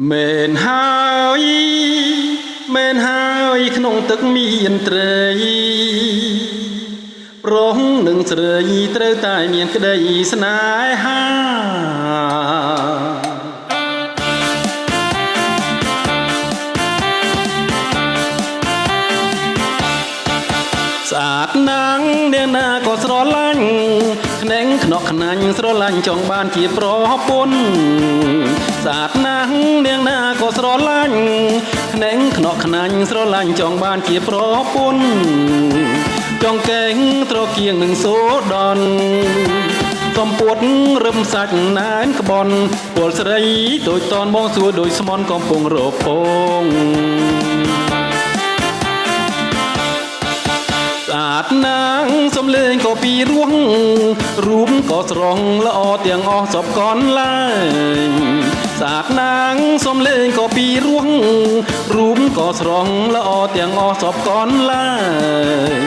មែនហើយមែនហើយក្នុងទឹកមានត្រីប្រុសនិងស្រីត្រូវតែមានក្តីស្នេហាស្អាតណាស់អ្នកណាក៏ស្រឡាញ់ខ្នែងខ្នក់ខ្នាញ់ស្រឡាញ់ចង់បានជាប្រពន្ធស្អាតណាស់អ្នកណាក៏ស្រឡាញ់ខ្នែងខ្នក់ខ្នាញ់ស្រឡាញ់ចង់បានជាប្រពន្ធចង់កេងត្រកៀងនឹងសូដនសំពួតរឹមសាច់ណែនក្បន់ពលស្រីដូចតនបងសួរដូចស្មន់កំពុងរពងស្អាតណាស់សំលេងក៏ពីរោះរូបក៏ស្រងល្អទាំងអស់សពកនឡើយស្អាតណាស់សំលេងក៏ពីរោះរូបក៏ស្រងល្អទាំងអស់សពកនឡើយ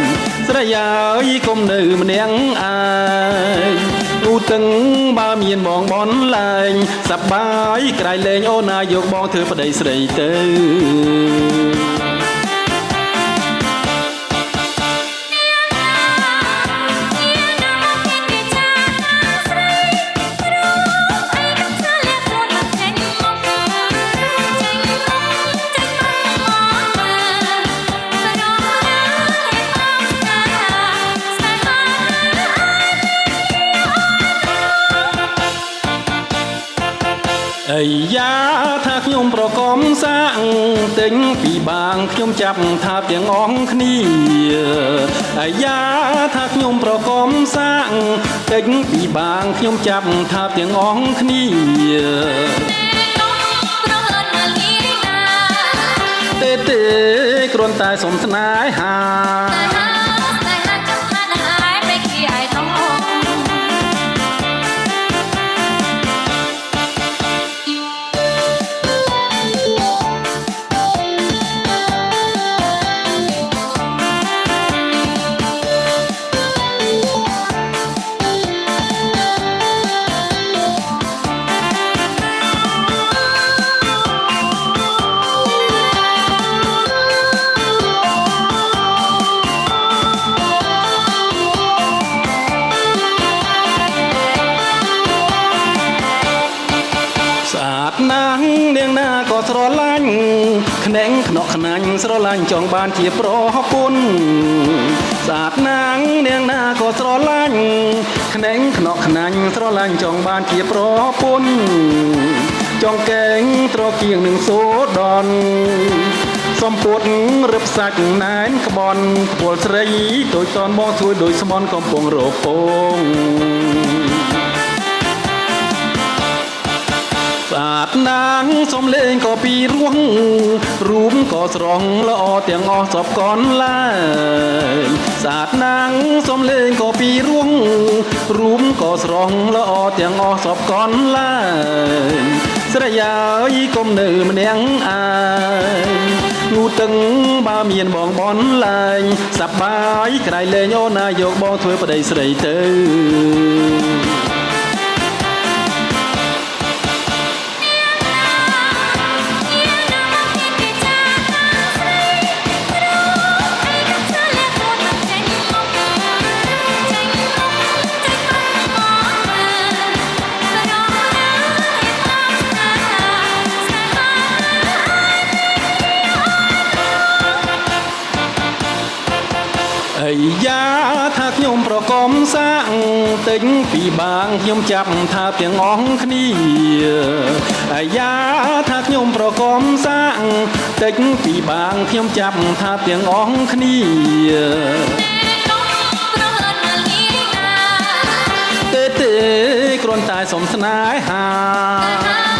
ស្រីអើយគុំនៅម្នាក់ឯងឧទឹងបើមានបងបនលែងសប្បាយក្រៃលែងអូនណាយកបងធ្វើប្តីស្រីទៅអាយ៉ាថាខ្ញុំប្រកបសាក់ទិញពីបាងខ្ញុំចាប់ថាទាំងអស់គ្នាអាយ៉ាថាខ្ញុំប្រកបសាក់ទិញពីបាងខ្ញុំចាប់ថាទាំងអស់គ្នាទេគ្រាន់តែសុំស្នេហាណាស់នាងណាក៏ស្រឡាញ់ខ្នែងខ្នក់ខ្នាញ់ស្រឡាញ់ចង់បានជាប្រពន្ធស្អាតណាស់នាងណាក៏ស្រឡាញ់ខ្នែងខ្នក់ខ្នាញ់ស្រឡាញ់ចង់បានជាប្រពន្ធចង់កេងត្រកៀងនឹងសូដនសំពួតរឹបសាច់ណែនក្បន់ពលស្រីដូចតនបងសួយដូចស្មន់កំពុងរពងស្អាតណាស់សំលេងក៏ពីរោះរូបក៏ស្រងល្អទាំងអស់សពកនឡើយស្អាតណាស់សំលេងក៏ពីរោះរូបក៏ស្រងល្អទាំងអស់សពកនឡើយស្រីអើយគុំនៅម្នាក់ឯងងូទឹងបើមានបងបនលែងសប្បាយក្រៃលែងអូនណាយកបងធ្វើប្តីស្រីទៅអាយ៉ាថាខ្ញុំប្រកបសាក់ទិញពីបាងខ្ញុំចាប់ថាទាំងអស់គ្នាអាយ៉ាថាខ្ញុំប្រកបសាក់ទិញពីបាងខ្ញុំចាប់ថាទាំងអស់គ្នាទេគ្រាន់តែសុំស្នេហា